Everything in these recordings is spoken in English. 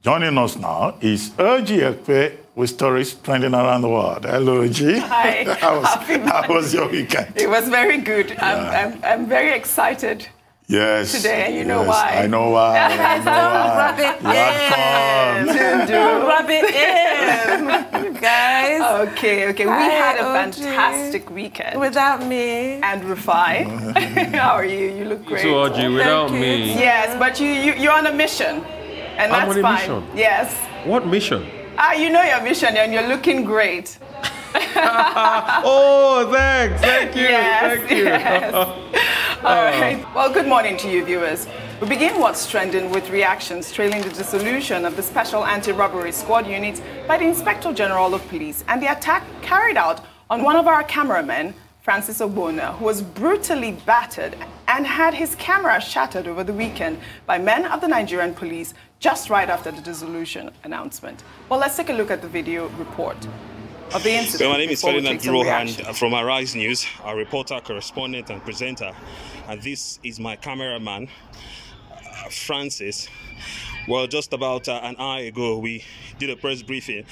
Joining us now is Okpe with stories trending around the world. Hello, G. Hi. How was your weekend? It was very good. Yeah. I'm very excited. Yes. Today, and you know why. I know why. Rub it Rub it in. Guys. Okay. We had a fantastic weekend. Without me. And Rufai. How are you? You look great. So, Audrey, without me. Yes, but you're on a mission. And that's I'm on a fine. mission? Yes. What mission? You know your mission and you're looking great. Oh, thanks. Thank you. Yes, Thank you. Yes. All right. Well, good morning to you, viewers. We begin what's trending with reactions trailing the dissolution of the Special Anti-Robbery Squad unit by the Inspector General of Police and the attack carried out on one of our cameramen, Francis Ogbonna, who was brutally battered and had his camera shattered over the weekend by men of the Nigerian police just right after the dissolution announcement. Well, let's take a look at the video report of the incident. Well, my name is Ferdinand Rohan from On Arise News, a reporter, correspondent and presenter. And this is my cameraman, Francis. Well, just about an hour ago, we did a press briefing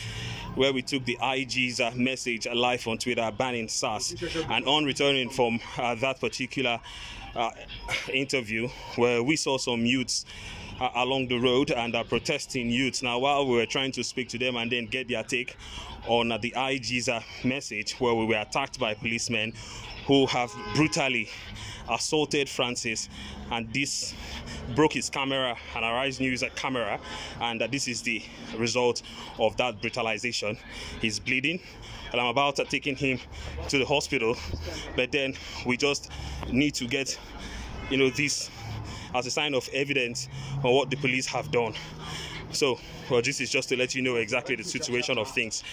where we took the IG's message live on Twitter banning SARS. And on returning from that particular interview, where we saw some youths along the road and protesting youths. Now, while we were trying to speak to them and then get their take on the IG's message, where we were attacked by policemen who have brutally assaulted Francis, and this broke his camera, an Arise News camera, and this is the result of that brutalization. He's bleeding, and I'm about taking him to the hospital, but then we just need to get, this as a sign of evidence on what the police have done. So, well, this is just to let you know exactly the situation of things.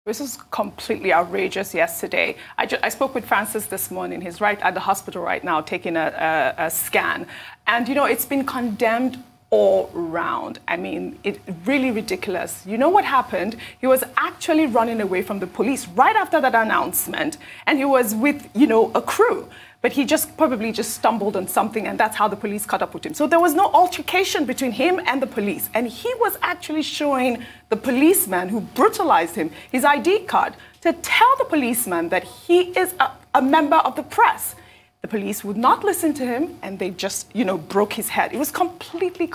This is completely outrageous yesterday. I spoke with Francis this morning. He's right at the hospital right now taking a scan. And, it's been condemned all round. I mean, it's really ridiculous. You know what happened? He was actually running away from the police right after that announcement. And he was with, a crew. But he probably stumbled on something, and that's how the police caught up with him. So there was no altercation between him and the police. And he was actually showing the policeman who brutalized him his ID card to tell the policeman that he is a member of the press. The police would not listen to him, and they just, broke his head. It was completely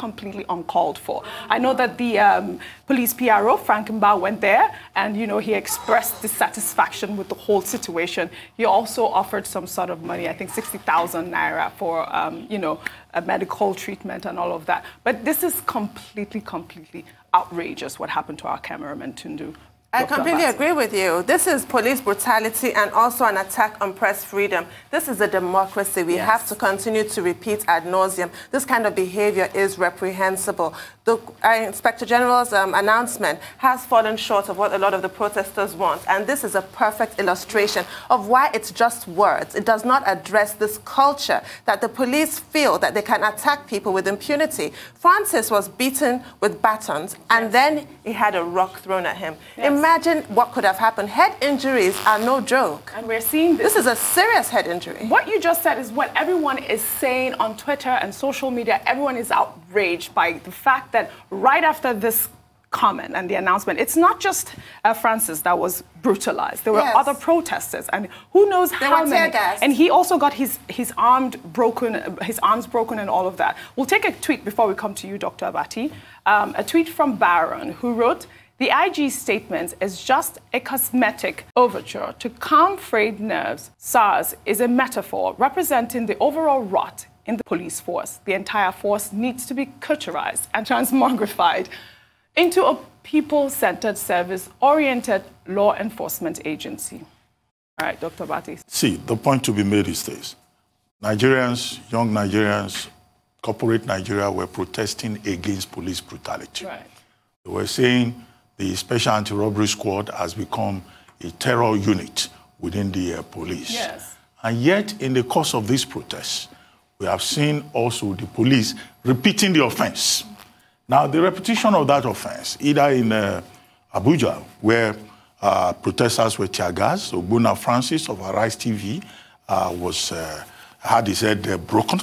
uncalled for. I know that the police PRO, Frankenbauer, went there, and, he expressed dissatisfaction with the whole situation. He also offered some sort of money, I think 60,000 naira for, a medical treatment and all of that. But this is completely outrageous, what happened to our cameraman, Tundu. I completely agree with you. This is police brutality and also an attack on press freedom. This is a democracy. We have to continue to repeat ad nauseum. This kind of behavior is reprehensible. The Inspector General's announcement has fallen short of what a lot of the protesters want. And this is a perfect illustration of why it's just words. It does not address this culture that the police feel that they can attack people with impunity. Francis was beaten with batons, and then he had a rock thrown at him. Imagine what could have happened. Head injuries are no joke. And we're seeing this. This is a serious head injury. What you just said is what everyone is saying on Twitter and social media. Everyone is outraged by the fact that right after this comment and the announcement, it's not just Francis that was brutalized. There were other protesters, and who knows how many. And he also got his arms broken and all of that. We'll take a tweet before we come to you, Dr. Abati. A tweet from Baron, who wrote, "The IG's statement is just a cosmetic overture to calm frayed nerves. SARS is a metaphor representing the overall rot in the police force. The entire force needs to be culturized and transmogrified into a people-centered, service-oriented law enforcement agency." All right, Dr. Bati. See, the point to be made is this. Nigerians, young Nigerians, corporate Nigeria were protesting against police brutality. Right. They were saying the Special Anti-Robbery Squad has become a terror unit within the police. Yes. And yet, in the course of these protests, we have seen also the police repeating the offense. Now, the repetition of that offense, either in Abuja, where protesters were tear gassed, Ogbonna Francis of Arise TV had his head broken,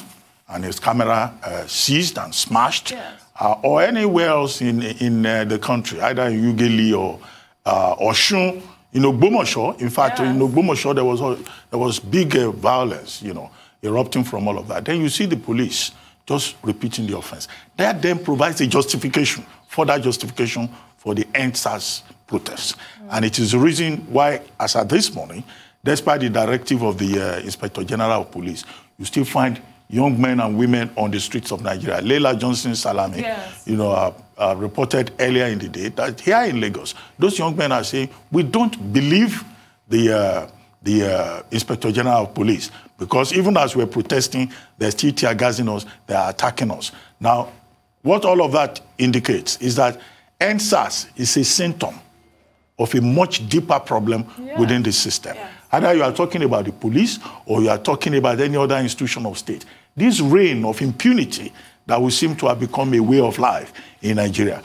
and his camera seized and smashed, yes. Or anywhere else in the country, either in Ughelli or Osun, in Ogbomoso. In fact, yes. in Ogbomoso, there was big violence, erupting from all of that. Then you see the police just repeating the offense. That then provides a justification, further justification for the End SARS protests. And it is the reason why, as at this morning, despite the directive of the Inspector General of Police, you still find young men and women on the streets of Nigeria. Leila Johnson Salami, yes. reported earlier in the day that here in Lagos, those young men are saying, we don't believe the Inspector General of Police, because even as we're protesting, they're still tear gassing us, they're attacking us. Now, what all of that indicates is that End SARS is a symptom of a much deeper problem within the system. Yes. Either you are talking about the police or you are talking about any other institution of state. This reign of impunity that will seem to have become a way of life in Nigeria.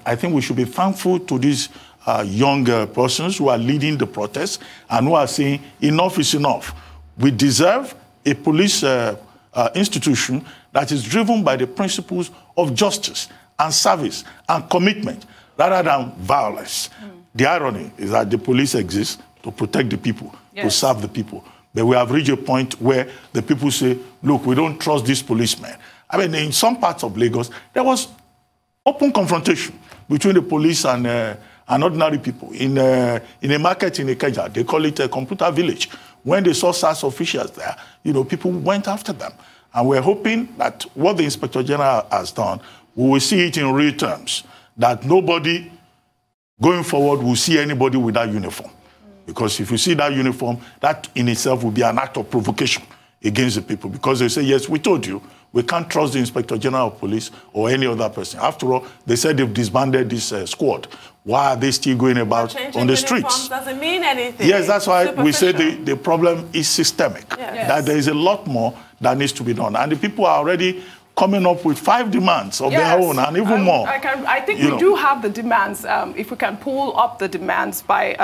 I think we should be thankful to these young persons who are leading the protests and who are saying enough is enough. We deserve a police institution that is driven by the principles of justice and service and commitment rather than violence. The irony is that the police exists to protect the people, to serve the people. But we have reached a point where the people say, look, we don't trust these policemen. I mean, in some parts of Lagos, there was open confrontation between the police and ordinary people. In a market in Ikeja, they call it a computer village. When they saw SARS officials there, people went after them. And we're hoping that what the Inspector General has done, we will see it in real terms, that nobody going forward will see anybody with that uniform. Because if you see that uniform, that in itself will be an act of provocation against the people. Because they say, yes, we told you, we can't trust the Inspector General of Police or any other person. After all, they said they've disbanded this squad. Why are they still going about on the streets? Doesn't mean anything. Yes, that's why we say the problem is systemic. Yes. That there is a lot more that needs to be done. And the people are already coming up with 5 demands of their own and even more. I think we do have the demands. If we can pull up the demands by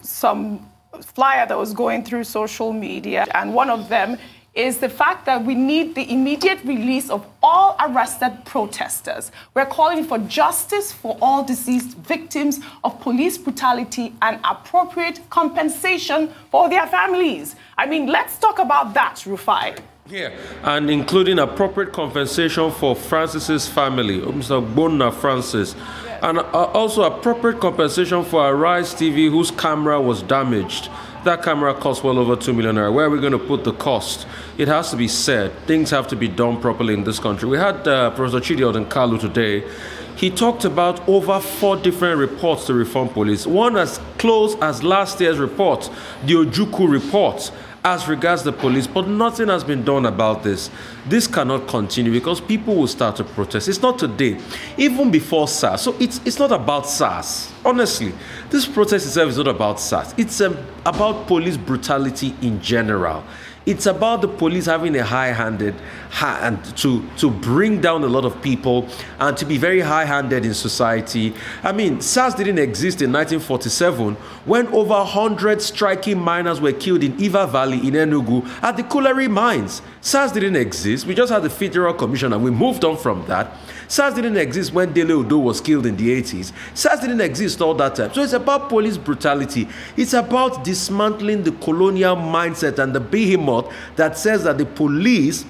some flyer that was going through social media, and one of them is the fact that we need the immediate release of all arrested protesters. We're calling for justice for all deceased victims of police brutality and appropriate compensation for their families. I mean, let's talk about that, Rufai. Yeah, and including appropriate compensation for Francis's family, Mr. Gbonna Francis, and also appropriate compensation for Arise TV, whose camera was damaged. That camera cost well over 2 million naira. Where are we going to put the cost? It has to be said. Things have to be done properly in this country. We had Professor Chidi Odenkalu today. He talked about over 4 different reports to reform police. One as close as last year's report, the Ojukwu report, as regards the police, but nothing has been done about this. This cannot continue because people will start to protest. It's not today, even before SARS. So it's not about SARS. Honestly, this protest itself is not about SARS. It's about police brutality in general. It's about the police having a high-handed hand to bring down a lot of people and to be very high-handed in society. I mean, SARS didn't exist in 1947 when over 100 striking miners were killed in Iva Valley in Enugu at the Kulari mines. SARS didn't exist. We just had the Federal Commission and we moved on from that. SARS didn't exist when Dele Odo was killed in the 80s. SARS didn't exist all that time. So it's about police brutality. It's about dismantling the colonial mindset and the behemoth that says that the police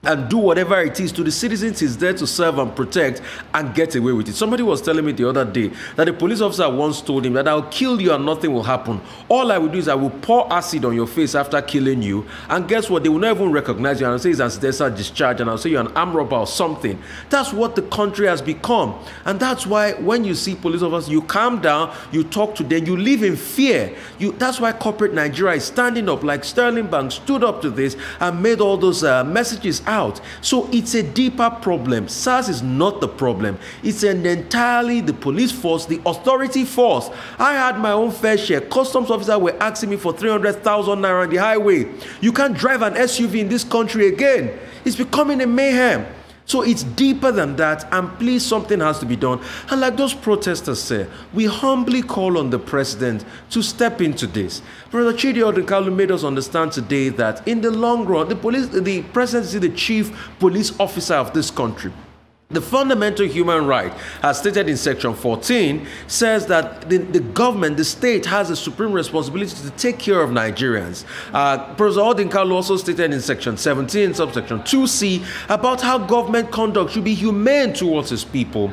and do whatever it is to the citizens is there to serve and protect and get away with it. Somebody was telling me the other day that a police officer once told him that I'll kill you and nothing will happen. All I will do is I will pour acid on your face after killing you, and guess what? They will not even recognize you and I'll say it's accidental discharge and I'll say you're an armed robber or something. That's what the country has become. And that's why when you see police officers, you calm down, you talk to them, you live in fear. That's why corporate Nigeria is standing up, like Sterling Bank stood up to this and made all those messages out. So it's a deeper problem. SARS is not the problem. It's entirely the police force, the authority force. I had my own fair share. Customs officers were asking me for 300,000 naira on the highway. You can't drive an SUV in this country again. It's becoming a mayhem. So it's deeper than that, and please, something has to be done. And like those protesters say, we humbly call on the president to step into this. Brother Chidi Odinkalu made us understand today that in the long run, the president is the chief police officer of this country. The fundamental human right, as stated in Section 14, says that the government, the state, has a supreme responsibility to take care of Nigerians. Professor Odinkalu also stated in Section 17, subsection 2C, about how government conduct should be humane towards its people.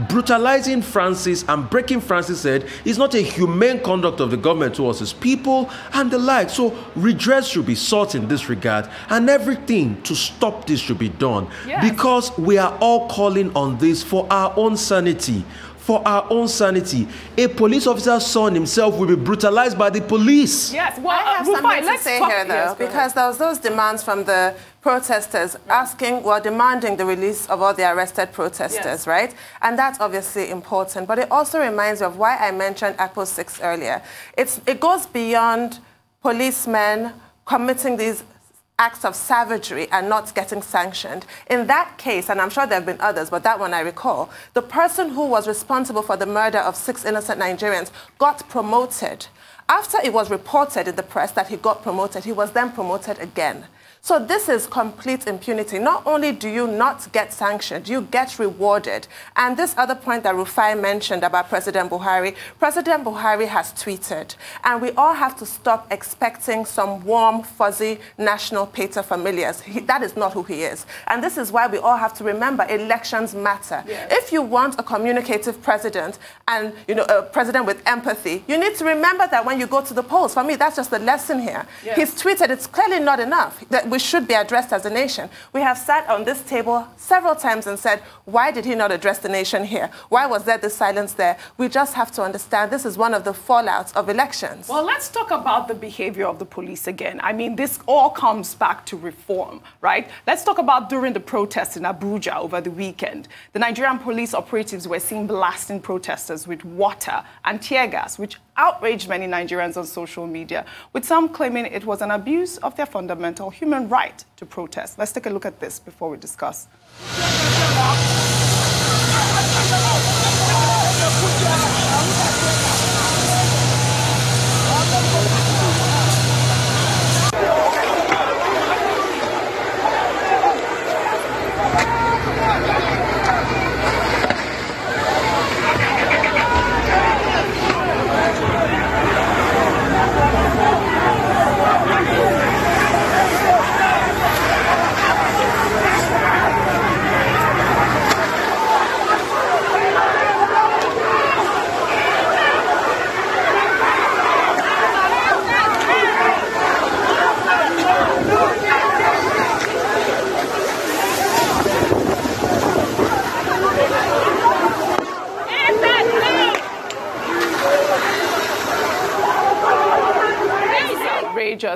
Brutalizing Francis and breaking Francis' head is not a humane conduct of the government towards its people and the like. So redress should be sought in this regard, and everything to stop this should be done. Yes. Because we are all calling on this for our own sanity. For our own sanity. A police officer's son himself will be brutalized by the police. Yes, well, I have something to say here, though, because there was those demands from the protesters demanding the release of all the arrested protesters, right? And that's obviously important. But it also reminds me of why I mentioned Akpo 6 earlier. It goes beyond policemen committing these acts of savagery and not getting sanctioned. In that case, and I'm sure there have been others, but that one I recall, the person who was responsible for the murder of 6 innocent Nigerians got promoted. After it was reported in the press that he got promoted, he was then promoted again. So this is complete impunity. Not only do you not get sanctioned, you get rewarded. And this other point that Rufai mentioned about President Buhari has tweeted. And we all have to stop expecting some warm, fuzzy national paterfamilias. That is not who he is. And this is why we all have to remember elections matter. Yes. If you want a communicative president and a president with empathy, you need to remember that when you go to the polls. For me, that's just the lesson here. Yes. He's tweeted it's clearly not enough. That we should be addressed as a nation. We have sat on this table several times and said, why did he not address the nation here? Why was there this silence there? We just have to understand this is one of the fallouts of elections. Well, let's talk about the behavior of the police again. I mean, this all comes back to reform, right? Let's talk about during the protests in Abuja over the weekend. The Nigerian police operatives were seen blasting protesters with water and tear gas, which outraged many Nigerians on social media, with some claiming it was an abuse of their fundamental human right to protest. Let's take a look at this before we discuss.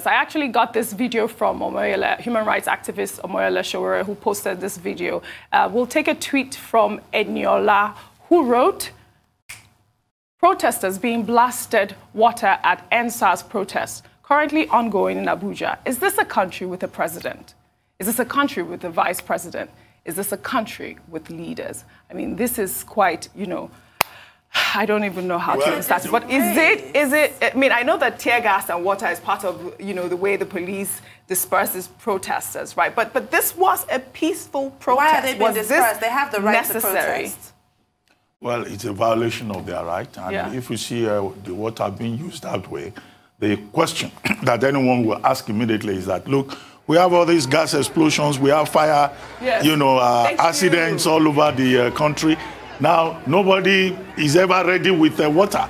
I actually got this video from Omoyele, human rights activist Omoyele Sowore, who posted this video. We'll take a tweet from Eniola, who wrote, protesters being blasted water at NSAS protests currently ongoing in Abuja. Is this a country with a president? Is this a country with a vice president? Is this a country with leaders? I mean, this is quite, I don't even know how to start. But is it, I mean, I know that tear gas and water is part of, the way the police disperses protesters, right? But this was a peaceful protest. Why are they being dispersed? They have the right to protest. Well, it's a violation of their right. And if you see the water being used that way, the question that anyone will ask immediately is that, look, we have all these gas explosions, we have fire, accidents all over the country. Now, nobody is ever ready with water.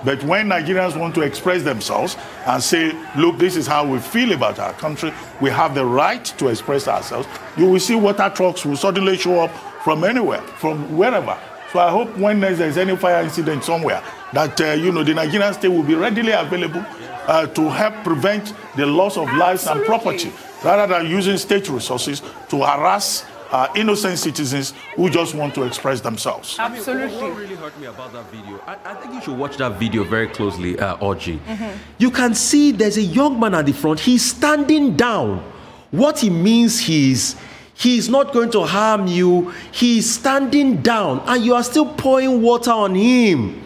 But when Nigerians want to express themselves and say, look, this is how we feel about our country, we have the right to express ourselves, you will see water trucks will suddenly show up from anywhere, from wherever. So I hope when there's any fire incident somewhere, that, the Nigerian state will be readily available to help prevent the loss of lives and property, rather than using state resources to harass innocent citizens who just want to express themselves. Absolutely. What really hurt me about that video, I think you should watch that video very closely, Orji. You can see there's a young man at the front. He's standing down. What he means, he's He's not going to harm you. He's standing down and you are still pouring water on him.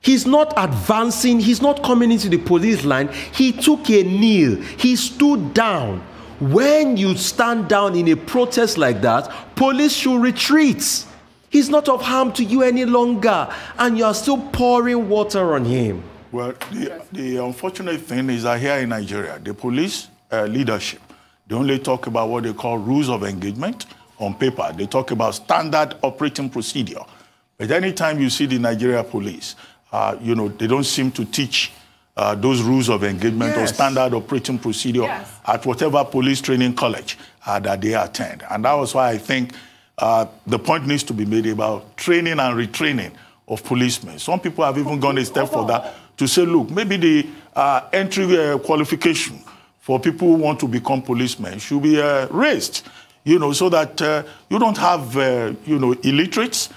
He's not advancing. He's not coming into the police line. He took a kneel. He stood down. When you stand down in a protest like that, police should retreat. He's not of harm to you any longer, and you are still pouring water on him. Well, the unfortunate thing is that here in Nigeria, the police leadership, they only talk about what they call rules of engagement on paper. They talk about standard operating procedure. But anytime you see the Nigeria police, they don't seem to teach those rules of engagement or standard operating procedure at whatever police training college that they attend. And that was why I think the point needs to be made about training and retraining of policemen. Some people have even gone a step further to say, look, maybe the entry qualification for people who want to become policemen should be raised, so that you don't have, illiterates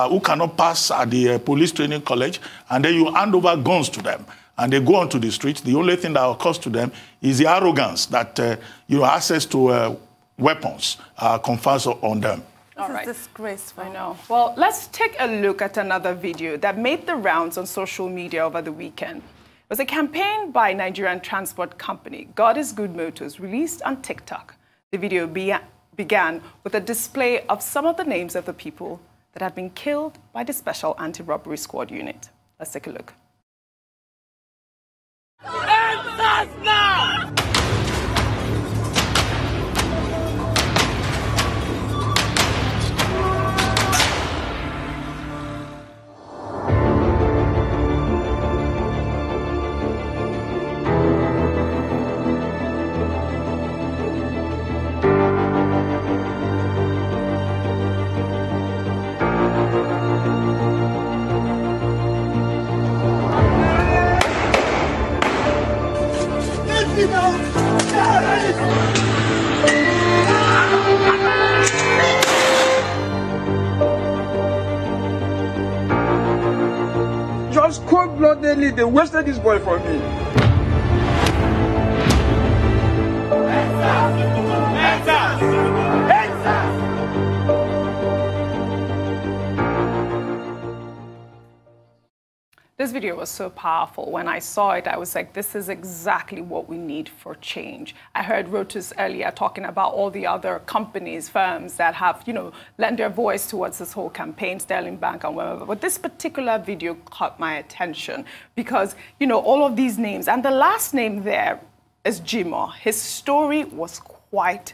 who cannot pass at the police training college, and then you hand over guns to them, and they go onto the streets. The only thing that occurs to them is the arrogance that, access to weapons confers on them. This is disgraceful. I know. Well, let's take a look at another video that made the rounds on social media over the weekend. It was a campaign by Nigerian transport company God is Good Motors, released on TikTok. The video began with a display of some of the names of the people that have been killed by the Special Anti-Robbery Squad unit. Let's take a look. Just cold-bloodedly, they wasted this boy for me. This video was so powerful. When I saw it, I was like, this is exactly what we need for change. I heard Rotus earlier talking about all the other companies, firms that have, lent their voice towards this whole campaign, Sterling Bank and whatever. But this particular video caught my attention because, all of these names, and the last name there is Jimo. His story was quite,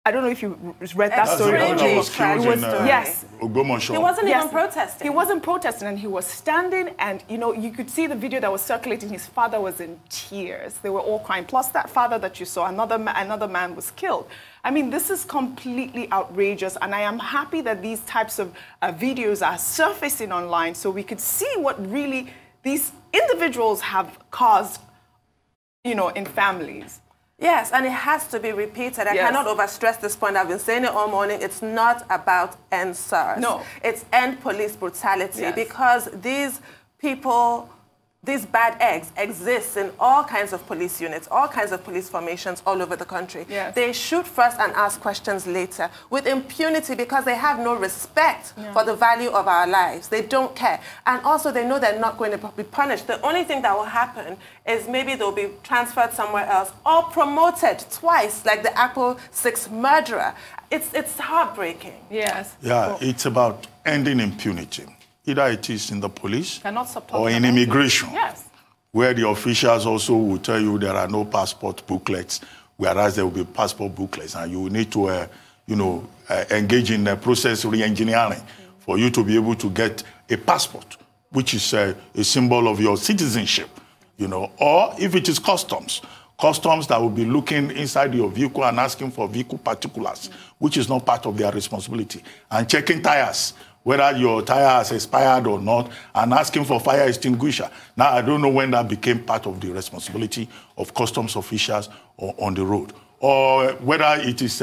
I don't know if you read that story. Yes. He wasn't even protesting. He wasn't protesting, and he was standing, and you could see the video that was circulating. His father was in tears. They were all crying. Plus, that father that you saw, another man was killed. I mean, this is completely outrageous, and I am happy that these types of videos are surfacing online so we could see what really these individuals have caused, in families. Yes, and it has to be repeated. I cannot overstress this point. I've been saying it all morning. It's not about end SARS. No. It's end police brutality because these people, these bad eggs exist in all kinds of police units, all kinds of police formations all over the country. Yes. They shoot first and ask questions later with impunity because they have no respect for the value of our lives. They don't care. And also they know they're not going to be punished. The only thing that will happen is maybe they'll be transferred somewhere else or promoted twice, like the Apple 6 murderer. It's heartbreaking. Yes. Yeah, it's about ending impunity. Either it is in the police or in them. immigration, where the officials also will tell you there are no passport booklets, whereas there will be passport booklets, and you will need to, engage in the process re-engineering for you to be able to get a passport, which is a symbol of your citizenship, or if it is customs that will be looking inside your vehicle and asking for vehicle particulars, which is not part of their responsibility, and checking tires, whether your tire has expired or not, and asking for fire extinguisher. Now, I don't know when that became part of the responsibility of customs officials on the road, or whether it is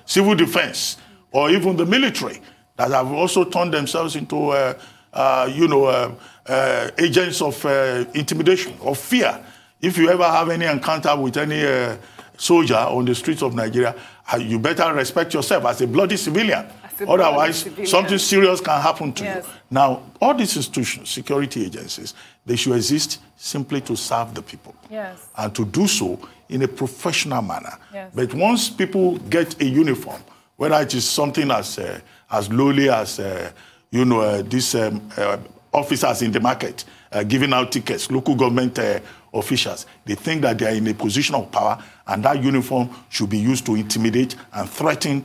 civil defense or even the military that have also turned themselves into, agents of intimidation or fear. If you ever have any encounter with any soldier on the streets of Nigeria, you better respect yourself as a bloody civilian. Otherwise, something serious can happen to you. Now, all these institutions, security agencies, they should exist simply to serve the people. And to do so in a professional manner. But once people get a uniform, whether it is something as lowly as, these officers in the market giving out tickets, local government officials, they think that they are in a position of power, and that uniform should be used to intimidate and threaten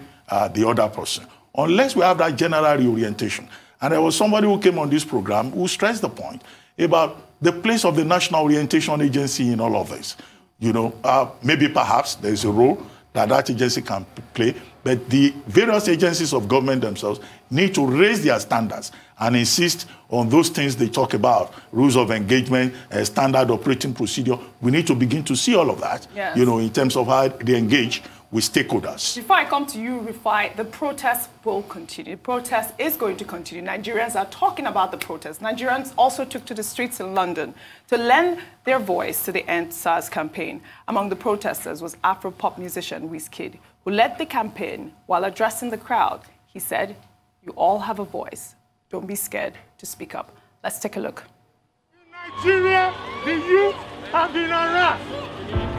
the other person. Unless we have that general reorientation. And there was somebody who came on this program who stressed the point about the place of the National Orientation Agency in all of this. Maybe perhaps there is a role that agency can play, but the various agencies of government themselves need to raise their standards and insist on those things they talk about, rules of engagement, standard operating procedure. We need to begin to see all of that, in terms of how they engage with stakeholders. Before I come to you, Rufai, the protest will continue. The protest is going to continue. Nigerians are talking about the protest. Nigerians also took to the streets in London to lend their voice to the End SARS campaign. Among the protesters was Afro-pop musician WizKid, who led the campaign while addressing the crowd. He said, "You all have a voice. Don't be scared to speak up." Let's take a look. In Nigeria, the youth have been harassed.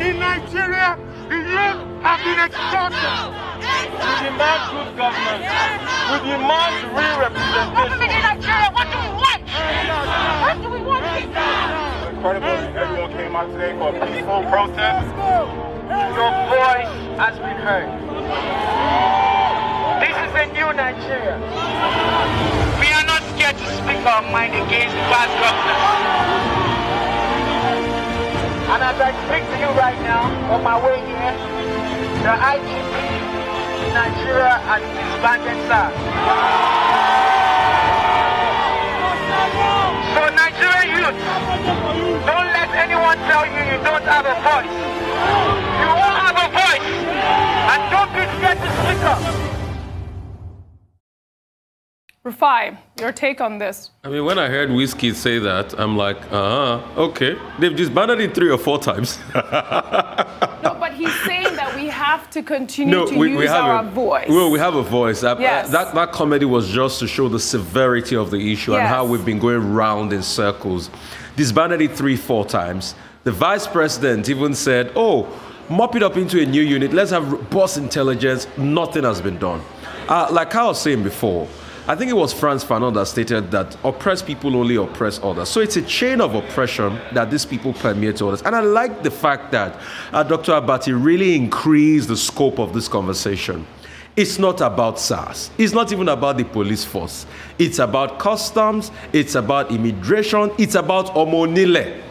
In Nigeria, the youth have been extorted. We demand good government. We demand real representation. In Nigeria, what do we want? What do we want? Incredible that everyone came out today for a peaceful protest. Your voice has been heard. This is a new Nigeria. We are not scared to speak our mind against bad government. And as I speak to you right now, on my way here, the IGP in Nigeria has disbanded SARS. So Nigerian youth, don't let anyone tell you you don't have a voice. You all have a voice, and don't be scared to speak up. Rufai, your take on this? I mean, when I heard WizKid say that, I'm like, okay. They've disbanded it 3 or 4 times. No, but he's saying that we have to continue to use our voice. Well, we have a voice. That comedy was just to show the severity of the issue and how we've been going round in circles. Disbanded it 3, 4 times. The vice president even said, oh, mop it up into a new unit. Let's have robust intelligence. Nothing has been done. Like I was saying before, I think it was Frantz Fanon that stated that oppressed people only oppress others. So it's a chain of oppression that these people permeate to others. And I like the fact that Dr. Abati really increased the scope of this conversation. It's not about SARS. It's not even about the police force. It's about customs. It's about immigration. It's about Omonile.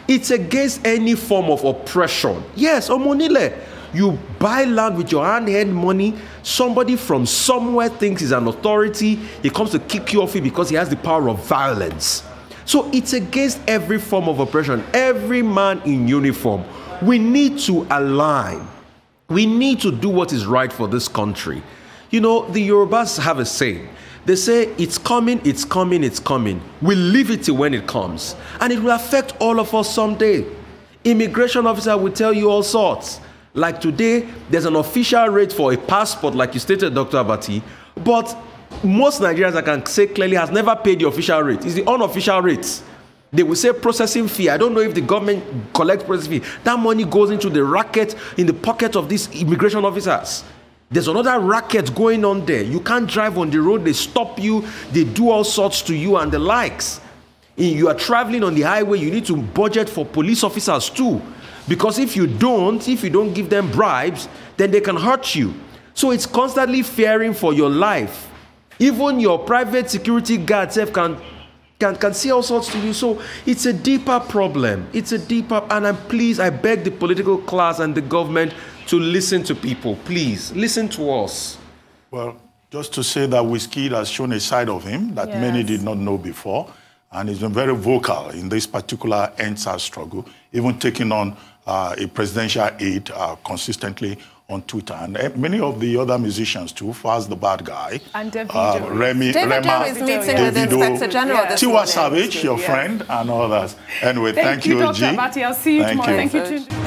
It's against any form of oppression. Yes, Omonile. You buy land with your hand-earned money. Somebody from somewhere thinks he's an authority. He comes to kick you off it because he has the power of violence. So it's against every form of oppression. Every man in uniform. We need to align. We need to do what is right for this country. You know, the Yorubas have a saying. They say, it's coming, it's coming, it's coming. We'll leave it till when it comes. And it will affect all of us someday. Immigration officer will tell you all sorts. Like today, there's an official rate for a passport, like you stated, Dr. Abati, but most Nigerians, I can say clearly, has never paid the official rate. It's the unofficial rates. They will say processing fee. I don't know if the government collects processing fee. That money goes into the racket, in the pocket of these immigration officers. There's another racket going on there. You can't drive on the road. They stop you. They do all sorts to you and the likes. You are traveling on the highway. You need to budget for police officers too. Because if you don't give them bribes, then they can hurt you. So it's constantly fearing for your life. Even your private security guard can see all sorts to you. So it's a deeper problem. It's a deeper, and I beg the political class and the government to listen to people. Please, listen to us. Well, just to say that WizKid has shown a side of him that many did not know before. And he's been very vocal in this particular End SARS struggle, even taking on a presidential aide consistently on Twitter. And many of the other musicians too, Faz the Bad Guy, and Davido. Rema, is meeting with the Inspector General this Tiwa morning. Savage, your friend, and others. Anyway, thank you, Dr. Abati. I'll see you tomorrow. Thank you.